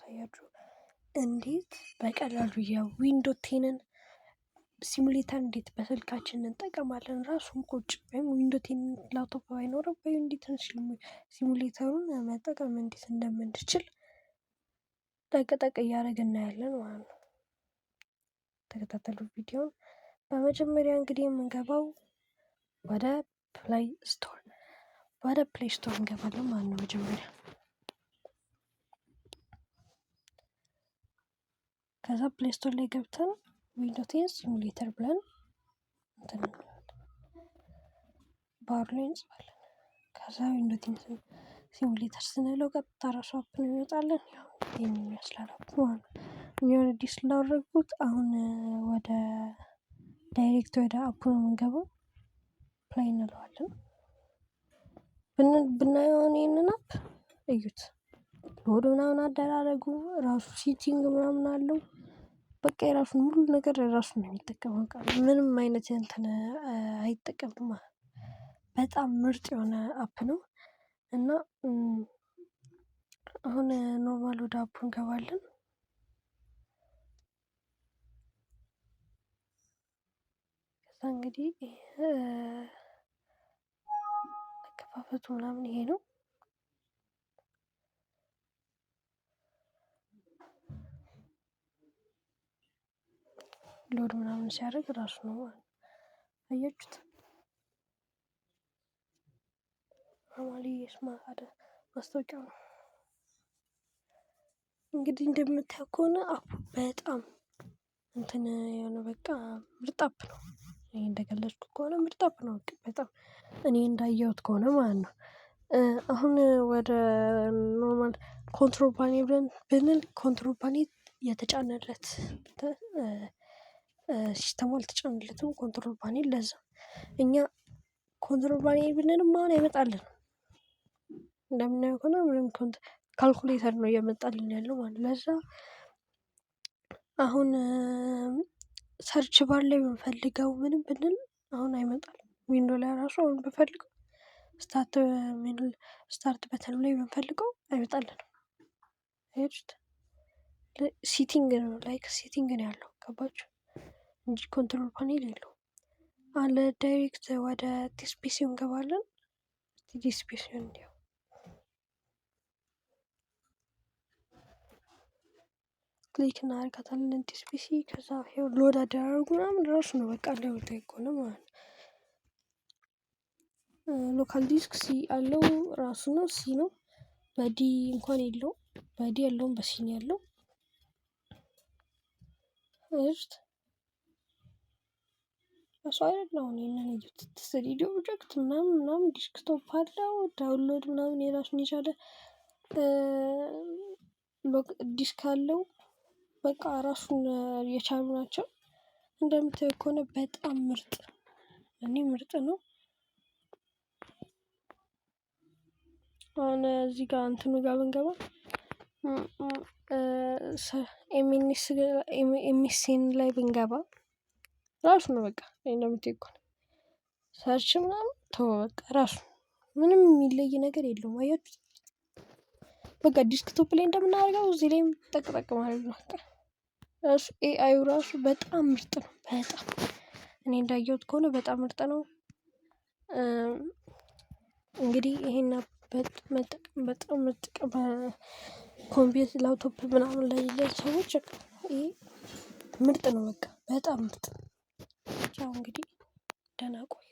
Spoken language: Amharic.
ላሳያችሁ እንዴት በቀላሉ የዊንዶ 10ን ሲሙሌተር እንዴት በስልካችን እንጠቀማለን። ራሱን ቁጭ ወይም ዊንዶ 10 ላፕቶፕ ባይኖረው በዊንዶ 10 ሲሙሌተሩን መጠቀም እንዴት እንደምንችል ጠቅጠቅ እያደረግን እናያለን ማለት ነው። ተከታተሉ ቪዲዮን። በመጀመሪያ እንግዲህ የምንገባው ወደ ፕሌይ ስቶር እንገባለን ማለት ነው። መጀመሪያ ከዛ ፕሌይ ስቶር ላይ ገብተን ዊንዶ 10 ሲሙሌተር ብለን እንትን ባር ላይ እንጽፋለን። ከዛ ዊንዶ 10 ሲሙሌተር ስንለው ቀጥታ ራሱ አፕ ነው ይመጣልን። ያው ይሄንን ይመስላል አፕ ማለት ነው። እኔ ኦልሬዲ ስላደረግኩት አሁን ወደ ዳይሬክት ወደ አፑ ነው የምንገባው። ፕሌይ እንለዋለን። ብናየው ይሄንን አፕ እዩት። ሎድ ምናምን አደራረጉ ራሱ ሴቲንግ ምናምን አለው። በቃ የራሱን ሙሉ ነገር ራሱን ነው የሚጠቀመው። በቃ ምንም አይነት እንትን አይጠቀምም። በጣም ምርጥ የሆነ አፕ ነው እና አሁን ኖርማል ወደ አፑ እንገባለን። ከዛ እንግዲህ አከፋፈቱ ምናምን ይሄ ነው። ሎድ ምናምን ሲያደርግ ራሱ ነው ማለት ነው። አያችሁት? አማሊ ስማርት ማስታወቂያ ነው። እንግዲህ እንደምታውቁ ከሆነ አፑ በጣም እንትን የሆነ በቃ ምርጥ አፕ ነው። እኔ እንደገለጽኩት ከሆነ ምርጥ አፕ ነው። በጣም እኔ እንዳየሁት ከሆነ ማለት ነው። አሁን ወደ ኖርማል ኮንትሮል ፓኔል ብንል ኮንትሮል ፓኔል የተጫነለት ሲስተሙ አልተጫነለትም። ኮንትሮል ፓኔል ለዛ እኛ ኮንትሮል ፓኔል ብንልም አሁን አይመጣልንም። እንደምናየው ከሆነ ምንም ካልኩሌተር ነው እየመጣልን ያለው ማለት ነው። ለዛ አሁን ሰርች ባር ላይ ብንፈልገው ምንም ብንል አሁን አይመጣልንም። ዊንዶ ላይ ራሱ አሁን ብንፈልገው ስታርት በተኑ ላይ ብንፈልገው አይመጣልንም። አያችሁት? ሴቲንግ ነው ላይክ ሴቲንግ ነው ያለው ገባችሁ? እንጂ ኮንትሮል ፓኔል የለውም። አለ ዳይሬክት ወደ ዲስፒሲው እንገባለን። ዲስፒሲው እንዲያው ክሊክ እናደርጋታለን። ዲስፒሲ ከዛ ይሄው ሎድ አደራረጉ ምናምን ራሱ ነው በቃ ለውጥ ይኮነ ማለት ነው። ሎካል ዲስክ ሲ አለው ራሱ ነው ሲ ነው። በዲ እንኳን የለውም። በዲ ያለውም በሲ ነው ያለው። እሺ እሱ አይደለም ይሄንን እዩት። ስቱዲዮ ፕሮጀክት ምናምን ዲስክቶፕ አለው። ዳውንሎድ ምናምን የራሱን የቻለ ዲስክ አለው። በቃ ራሱን የቻሉ ናቸው። እንደምታዩት ከሆነ በጣም ምርጥ ምርጥ ነው። አሁን እዚህ ጋር እንትኑ ጋር ብንገባ ኤምኤስኤን ላይ ብንገባ ራሱ ነው በቃ እንደምታዩት ከሆነ ሰርች ምናምን ተወው በቃ ራሱ ምንም የሚለይ ነገር የለውም። አያችሁት? በቃ ዲስክቶፕ ላይ እንደምናደርገው እዚህ ላይም ጠቅጠቅ ማለት ነው። በቃ ራሱ ኤአዩ ራሱ በጣም ምርጥ ነው። በጣም እኔ እንዳየሁት ከሆነ በጣም ምርጥ ነው። እንግዲህ ይሄን መጠቀም በጣም መጠቀም ኮምፒውተር ላፕቶፕ ምናምን ላይ ያሉ ሰዎች ይሄ ምርጥ ነው። በቃ በጣም ምርጥ። ቻው እንግዲህ ደህና ቆዩ።